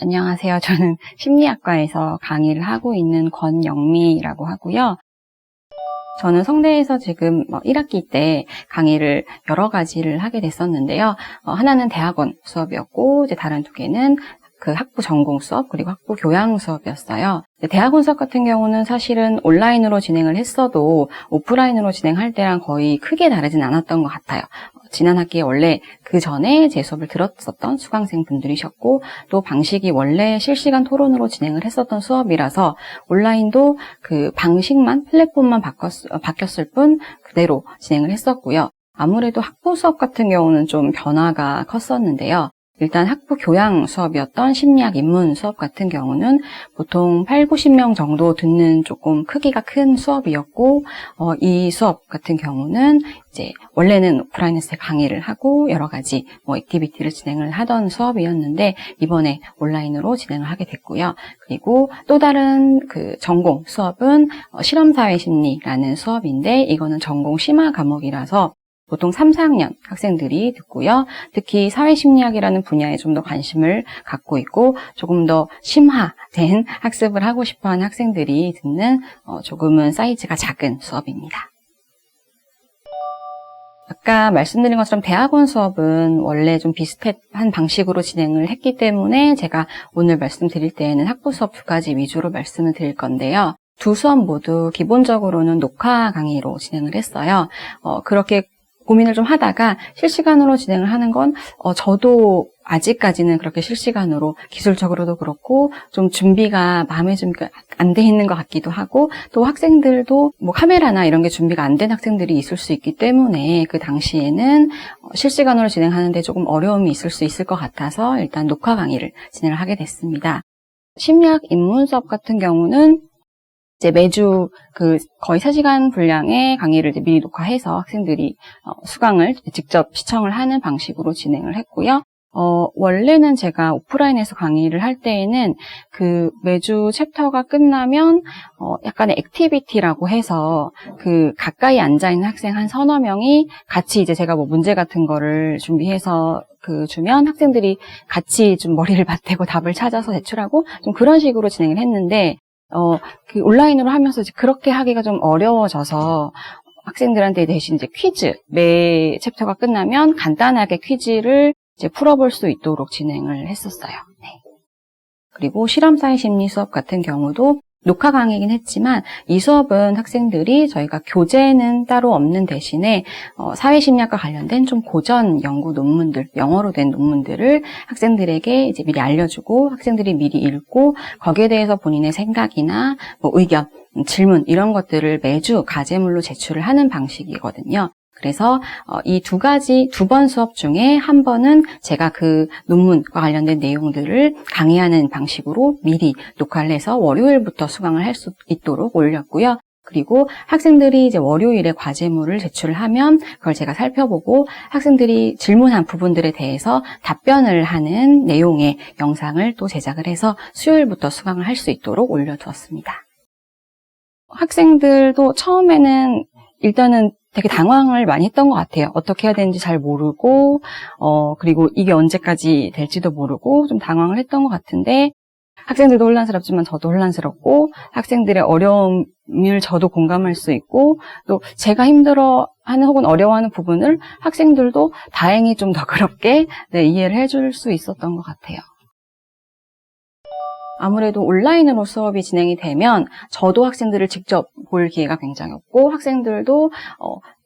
안녕하세요. 저는 심리학과에서 강의를 하고 있는 권영미라고 하고요. 저는 성대에서 지금 1학기 때 강의를 여러 가지를 하게 됐었는데요. 하나는 대학원 수업이었고, 이제 다른 두 개는 그 학부 전공 수업, 그리고 학부 교양 수업이었어요. 대학원 수업 같은 경우는 사실은 온라인으로 진행을 했어도 오프라인으로 진행할 때랑 거의 크게 다르진 않았던 것 같아요. 지난 학기에 원래 그 전에 제 수업을 들었었던 수강생 분들이셨고, 또 방식이 원래 실시간 토론으로 진행을 했었던 수업이라서 온라인도 그 방식만, 플랫폼만 바뀌었을 뿐 그대로 진행을 했었고요. 아무래도 학부 수업 같은 경우는 좀 변화가 컸었는데요. 일단 학부 교양 수업이었던 심리학 입문 수업 같은 경우는 보통 8, 90명 정도 듣는 조금 크기가 큰 수업이었고, 이 수업 같은 경우는 이제 원래는 오프라인에서 강의를 하고 여러 가지 액티비티를 진행을 하던 수업이었는데 이번에 온라인으로 진행을 하게 됐고요. 그리고 또 다른 그 전공 수업은 실험사회심리라는 수업인데 이거는 전공 심화 과목이라서 보통 3, 4학년 학생들이 듣고요. 특히 사회심리학이라는 분야에 좀 더 관심을 갖고 있고 조금 더 심화된 학습을 하고 싶어하는 학생들이 듣는 조금은 사이즈가 작은 수업입니다. 아까 말씀드린 것처럼 대학원 수업은 원래 좀 비슷한 방식으로 진행을 했기 때문에 제가 오늘 말씀드릴 때에는 학부 수업 두 가지 위주로 말씀을 드릴 건데요. 두 수업 모두 기본적으로는 녹화 강의로 진행을 했어요. 그렇게 고민을 좀 하다가 실시간으로 진행을 하는 건 저도 아직까지는 그렇게 실시간으로 기술적으로도 그렇고 좀 준비가 마음의 준비가 안 돼 있는 것 같기도 하고 또 학생들도 카메라나 이런 게 준비가 안 된 학생들이 있을 수 있기 때문에 그 당시에는 실시간으로 진행하는데 조금 어려움이 있을 수 있을 것 같아서 일단 녹화 강의를 진행을 하게 됐습니다. 심리학 입문 수업 같은 경우는 이제 매주 거의 3시간 분량의 강의를 이제 미리 녹화해서 학생들이 수강을 직접 시청을 하는 방식으로 진행을 했고요. 원래는 제가 오프라인에서 강의를 할 때에는 그 매주 챕터가 끝나면 약간의 액티비티라고 해서 그 가까이 앉아있는 학생 한 서너 명이 같이 이제 제가 문제 같은 거를 준비해서 주면 학생들이 같이 좀 머리를 맞대고 답을 찾아서 제출하고 좀 그런 식으로 진행을 했는데 온라인으로 하면서 이제 그렇게 하기가 좀 어려워져서 학생들한테 대신 이제 퀴즈, 매 챕터가 끝나면 간단하게 퀴즈를 이제 풀어볼 수 있도록 진행을 했었어요. 네. 그리고 실험사회 심리 수업 같은 경우도 녹화 강의이긴 했지만 이 수업은 학생들이 저희가 교재는 따로 없는 대신에 사회심리학과 관련된 좀 고전 연구 논문들, 영어로 된 논문들을 학생들에게 이제 미리 알려주고 학생들이 미리 읽고 거기에 대해서 본인의 생각이나 의견, 질문 이런 것들을 매주 과제물로 제출을 하는 방식이거든요. 그래서 이 두 번 수업 중에 한 번은 제가 그 논문과 관련된 내용들을 강의하는 방식으로 미리 녹화를 해서 월요일부터 수강을 할 수 있도록 올렸고요. 그리고 학생들이 이제 월요일에 과제물을 제출을 하면 그걸 제가 살펴보고 학생들이 질문한 부분들에 대해서 답변을 하는 내용의 영상을 또 제작을 해서 수요일부터 수강을 할 수 있도록 올려두었습니다. 학생들도 처음에는 일단은 되게 당황을 많이 했던 것 같아요. 어떻게 해야 되는지 잘 모르고, 그리고 이게 언제까지 될지도 모르고 좀 당황을 했던 것 같은데, 학생들도 혼란스럽지만 저도 혼란스럽고, 학생들의 어려움을 저도 공감할 수 있고, 또 제가 힘들어하는 혹은 어려워하는 부분을 학생들도 다행히 좀 너그럽게 이해를 해줄 수 있었던 것 같아요. 아무래도 온라인으로 수업이 진행이 되면 저도 학생들을 직접 볼 기회가 굉장히 없고 학생들도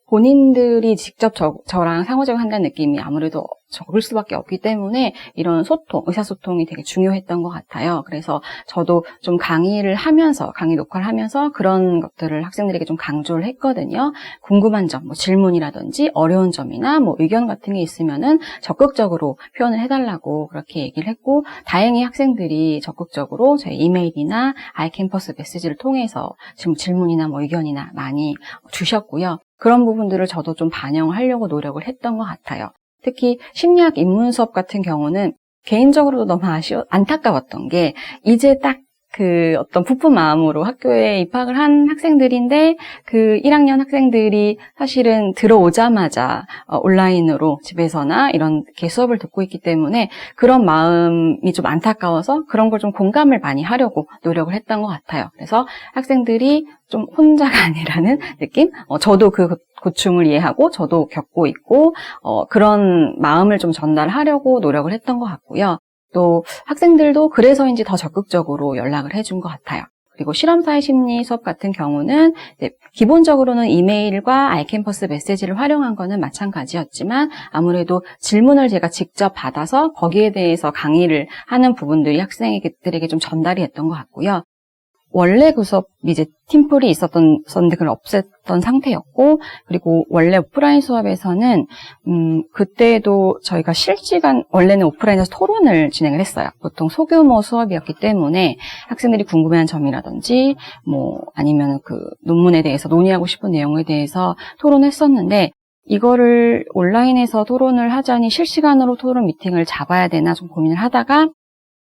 본인들이 직접 저랑 상호작용 한다는 느낌이 아무래도 적을 수밖에 없기 때문에 이런 소통, 의사소통이 되게 중요했던 것 같아요. 그래서 저도 좀 강의 녹화를 하면서 그런 것들을 학생들에게 좀 강조를 했거든요. 궁금한 점, 질문이라든지 어려운 점이나 의견 같은 게 있으면은 적극적으로 표현을 해달라고 그렇게 얘기를 했고, 다행히 학생들이 적극적으로 저희 이메일이나 아이캠퍼스 메시지를 통해서 지금 질문이나 의견이나 많이 주셨고요. 그런 부분들을 저도 좀 반영하려고 노력을 했던 것 같아요. 특히 심리학 입문 수업 같은 경우는 개인적으로도 너무 안타까웠던 게 이제 딱 그 어떤 부푼 마음으로 학교에 입학을 한 학생들인데 그 1학년 학생들이 사실은 들어오자마자 온라인으로 집에서나 이렇게 수업을 듣고 있기 때문에 그런 마음이 좀 안타까워서 그런 걸 좀 공감을 많이 하려고 노력을 했던 것 같아요. 그래서 학생들이 좀 혼자가 아니라는 느낌? 저도 그 고충을 이해하고 저도 겪고 있고 그런 마음을 좀 전달하려고 노력을 했던 것 같고요. 또 학생들도 그래서인지 더 적극적으로 연락을 해준 것 같아요. 그리고 실험사회 심리 수업 같은 경우는 기본적으로는 이메일과 아이캠퍼스 메시지를 활용한 거는 마찬가지였지만 아무래도 질문을 제가 직접 받아서 거기에 대해서 강의를 하는 부분들이 학생들에게 좀 전달이 됐던 것 같고요. 원래 그 수업이 이제 팀플이 있었는데 그걸 없앴던 상태였고, 그리고 원래 오프라인 수업에서는 그때도 저희가 실시간, 원래는 오프라인에서 토론을 진행을 했어요. 보통 소규모 수업이었기 때문에 학생들이 궁금해하는 점이라든지 뭐 아니면 그 논문에 대해서 논의하고 싶은 내용에 대해서 토론했었는데, 이거를 온라인에서 토론을 하자니 실시간으로 토론 미팅을 잡아야 되나 좀 고민을 하다가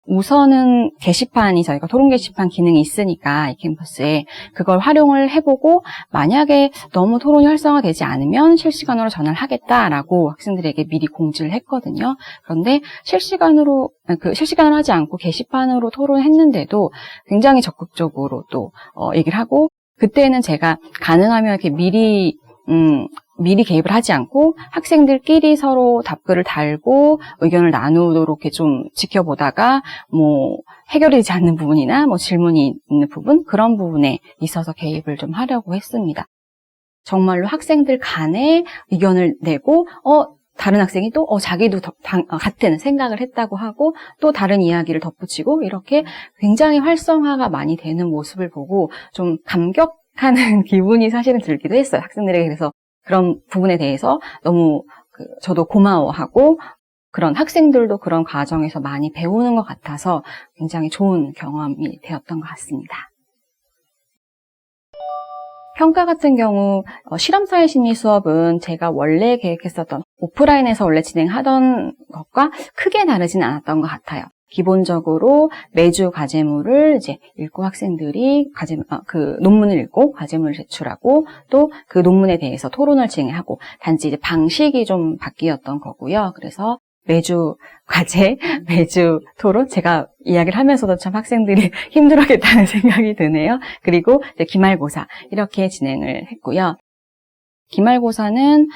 우선은 게시판이 저희가 토론 게시판 기능이 있으니까 이캠퍼스에 그걸 활용을 해보고 해보고 너무 토론이 활성화되지 않으면 실시간으로 전화를 하겠다라고 학생들에게 미리 공지를 했거든요. 그런데 실시간으로 하지 않고 게시판으로 토론했는데도 굉장히 적극적으로 또 얘기를 하고, 그때는 제가 가능하면 이렇게 미리 개입을 하지 않고 학생들끼리 서로 답글을 달고 의견을 나누도록 이렇게 좀 지켜보다가 뭐 해결이 되지 않는 부분이나 뭐 질문이 있는 부분, 그런 부분에 있어서 개입을 좀 하려고 했습니다. 정말로 학생들 간에 의견을 내고 다른 학생이 또 자기도 같은 생각을 했다고 하고 또 다른 이야기를 덧붙이고 이렇게 굉장히 활성화가 많이 되는 모습을 보고 좀 감격하는 기분이 사실은 들기도 했어요. 학생들에게. 그래서 그런 부분에 대해서 너무 저도 고마워하고 그런 학생들도 그런 과정에서 많이 배우는 것 같아서 굉장히 좋은 경험이 되었던 것 같습니다. 평가 같은 경우 실험사회 심리 수업은 제가 원래 계획했었던 오프라인에서 원래 진행하던 것과 크게 다르진 않았던 것 같아요. 기본적으로 매주 과제물을 이제 읽고 학생들이 그 논문을 읽고 과제물을 제출하고 또 그 논문에 대해서 토론을 진행하고, 단지 이제 방식이 좀 바뀌었던 거고요. 그래서 매주 과제, 매주 토론, 제가 이야기를 하면서도 참 학생들이 힘들었겠다는 생각이 드네요. 그리고 이제 기말고사 이렇게 진행을 했고요. 기말고사는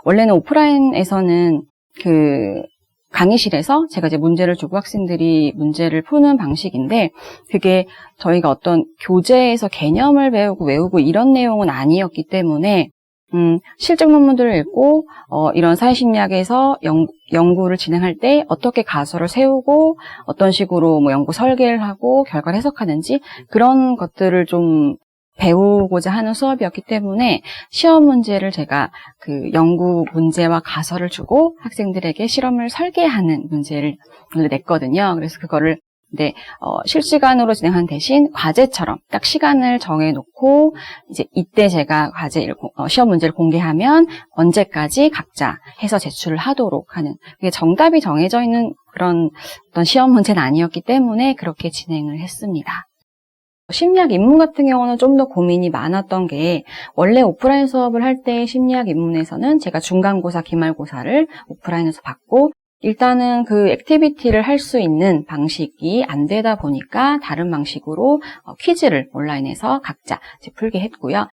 원래는 오프라인에서는 강의실에서 제가 이제 문제를 주고 학생들이 문제를 푸는 방식인데, 그게 저희가 어떤 교재에서 개념을 외우고 이런 내용은 아니었기 때문에 실증 논문들을 읽고 이런 사회심리학에서 연구를 진행할 때 어떻게 가설을 세우고 어떤 식으로 뭐 연구 설계를 하고 결과를 해석하는지 그런 것들을 좀 배우고자 하는 수업이었기 때문에 시험 문제를 제가 그 연구 문제와 가설을 주고 학생들에게 실험을 설계하는 문제를 냈거든요. 그래서 그거를 실시간으로 진행한 대신 과제처럼 딱 시간을 정해놓고 이제 이때 제가 시험 문제를 공개하면 언제까지 각자 해서 제출을 하도록 하는, 그게 정답이 정해져 있는 그런 어떤 시험 문제는 아니었기 때문에 그렇게 진행을 했습니다. 심리학 입문 같은 경우는 좀 더 고민이 많았던 게, 원래 오프라인 수업을 할 때 심리학 입문에서는 제가 중간고사, 기말고사를 오프라인에서 받고, 일단은 그 액티비티를 할 수 있는 방식이 안 되다 보니까 다른 방식으로 퀴즈를 온라인에서 각자 풀게 했고요.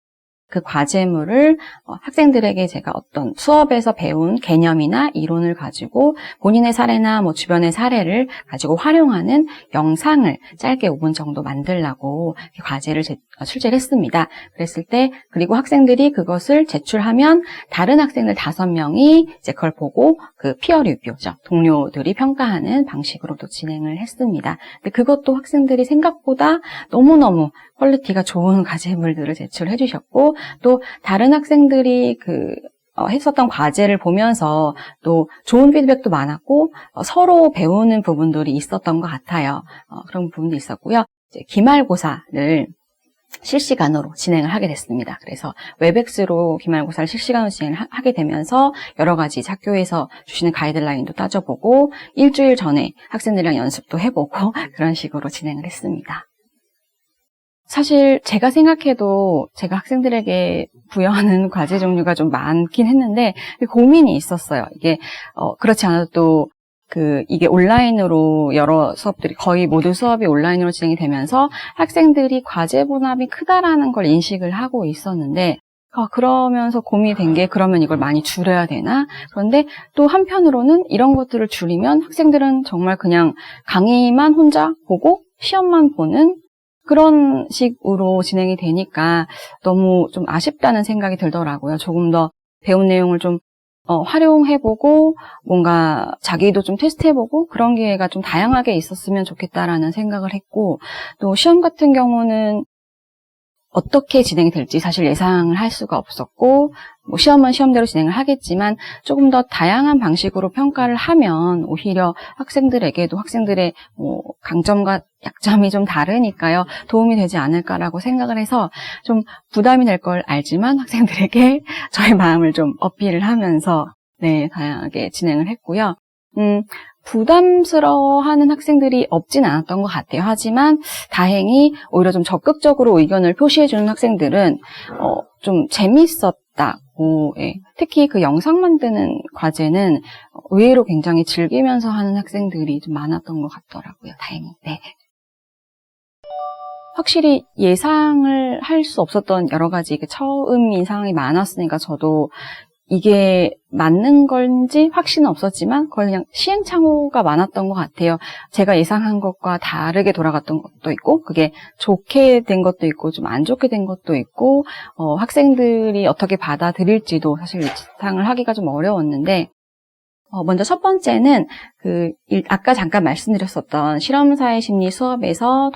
그 과제물을 학생들에게 제가 어떤 수업에서 배운 개념이나 이론을 가지고 본인의 사례나 뭐 주변의 사례를 가지고 활용하는 영상을 짧게 5분 정도 만들라고 과제를 출제를 했습니다. 그랬을 때, 그리고 학생들이 그것을 제출하면 다른 학생들 5명이 이제 그걸 보고 그 피어 리뷰죠. 동료들이 평가하는 방식으로도 진행을 했습니다. 근데 그것도 학생들이 생각보다 너무너무 퀄리티가 좋은 과제물들을 제출해 주셨고, 또 다른 학생들이 했었던 과제를 보면서 또 좋은 피드백도 많았고, 서로 배우는 부분들이 있었던 것 같아요. 그런 부분도 있었고요. 이제 기말고사를 실시간으로 진행을 하게 됐습니다. 그래서 웹엑스로 기말고사를 실시간으로 진행을 하게 되면서 여러 가지 학교에서 주시는 가이드라인도 따져보고 일주일 전에 학생들이랑 연습도 해보고 그런 식으로 진행을 했습니다. 사실 제가 생각해도 제가 학생들에게 부여하는 과제 종류가 좀 많긴 했는데 고민이 있었어요. 이게 그렇지 않아도 또 이게 온라인으로 여러 수업들이 거의 모든 수업이 온라인으로 진행이 되면서 학생들이 과제 분담이 크다라는 걸 인식을 하고 있었는데 그러면서 고민이 된 게 그러면 이걸 많이 줄여야 되나? 그런데 또 한편으로는 이런 것들을 줄이면 학생들은 정말 그냥 강의만 혼자 보고 시험만 보는 그런 식으로 진행이 되니까 너무 좀 아쉽다는 생각이 들더라고요. 조금 더 배운 내용을 좀 활용해보고 뭔가 자기도 좀 테스트해보고 그런 기회가 좀 다양하게 있었으면 좋겠다라는 생각을 했고 또 시험 같은 경우는 어떻게 진행이 될지 사실 예상을 할 수가 없었고 뭐 시험은 시험대로 진행을 하겠지만 조금 더 다양한 방식으로 평가를 하면 오히려 학생들에게도 학생들의 뭐 강점과 약점이 좀 다르니까요. 도움이 되지 않을까라고 생각을 해서 좀 부담이 될 걸 알지만 학생들에게 저의 마음을 좀 어필을 하면서 다양하게 진행을 했고요. 부담스러워하는 학생들이 없진 않았던 것 같아요. 하지만 다행히 오히려 좀 적극적으로 의견을 표시해주는 학생들은 좀 재밌었다고, 특히 그 영상 만드는 과제는 의외로 굉장히 즐기면서 하는 학생들이 좀 많았던 것 같더라고요. 다행히. 네. 확실히 예상을 할 수 없었던 여러 가지 처음인 상황이 많았으니까 저도 이게 맞는 건지 확신은 없었지만 거의 그냥 시행착오가 많았던 것 같아요. 제가 예상한 것과 다르게 돌아갔던 것도 있고 그게 좋게 된 것도 있고 좀 안 좋게 된 것도 있고 학생들이 어떻게 받아들일지도 사실 예상을 하기가 좀 어려웠는데 먼저 첫 번째는 아까 잠깐 말씀드렸었던 실험사회 심리 수업에서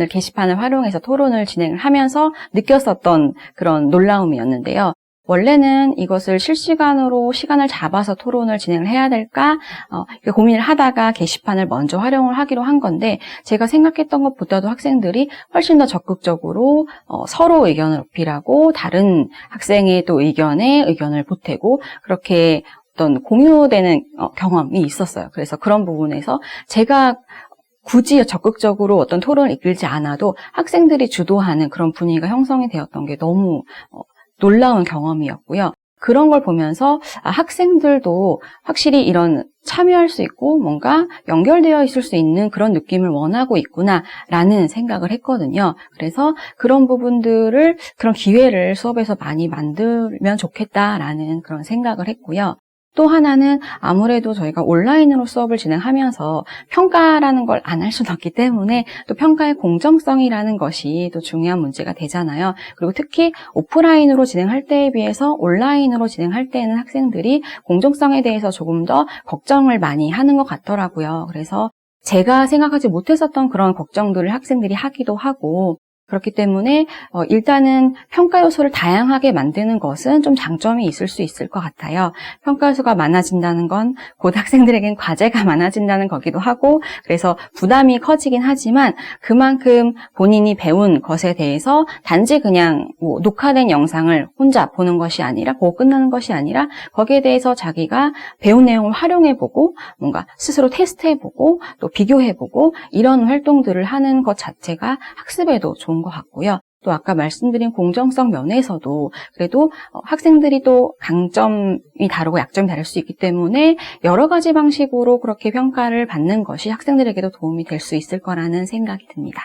게시판을 활용해서 토론을 진행을 하면서 느꼈었던 그런 놀라움이었는데요. 원래는 이것을 실시간으로 시간을 잡아서 토론을 진행을 해야 될까 고민을 하다가 게시판을 먼저 활용을 하기로 한 건데 제가 생각했던 것보다도 학생들이 훨씬 더 적극적으로 서로 의견을 어필하고 다른 학생의 또 의견을 보태고 그렇게 어떤 공유되는 경험이 있었어요. 그래서 그런 부분에서 제가 굳이 적극적으로 어떤 토론을 이끌지 않아도 학생들이 주도하는 그런 분위기가 형성이 되었던 게 너무 놀라운 경험이었고요. 그런 걸 보면서 학생들도 확실히 이런 참여할 수 있고 뭔가 연결되어 있을 수 있는 그런 느낌을 원하고 있구나라는 생각을 했거든요. 그래서 그런 기회를 수업에서 많이 만들면 좋겠다라는 그런 생각을 했고요. 또 하나는 아무래도 저희가 온라인으로 수업을 진행하면서 평가라는 걸 안 할 수는 없기 때문에 또 평가의 공정성이라는 것이 또 중요한 문제가 되잖아요. 그리고 특히 오프라인으로 진행할 때에 비해서 온라인으로 진행할 때에는 학생들이 공정성에 대해서 조금 더 걱정을 많이 하는 것 같더라고요. 그래서 제가 생각하지 못했었던 그런 걱정들을 학생들이 하기도 하고 그렇기 때문에 일단은 평가 요소를 다양하게 만드는 것은 좀 장점이 있을 수 있을 것 같아요. 평가 요소가 많아진다는 건 곧 학생들에겐 과제가 많아진다는 거기도 하고 그래서 부담이 커지긴 하지만 그만큼 본인이 배운 것에 대해서 단지 그냥 녹화된 영상을 혼자 보는 것이 아니라 보고 끝나는 것이 아니라 거기에 대해서 자기가 배운 내용을 활용해보고 뭔가 스스로 테스트해보고 또 비교해보고 이런 활동들을 하는 것 자체가 학습에도 좋은 것 같고요. 또 아까 말씀드린 공정성 면에서도 그래도 학생들이 또 강점이 다르고 약점이 다를 수 있기 때문에 여러 가지 방식으로 그렇게 평가를 받는 것이 학생들에게도 도움이 될 수 있을 거라는 생각이 듭니다.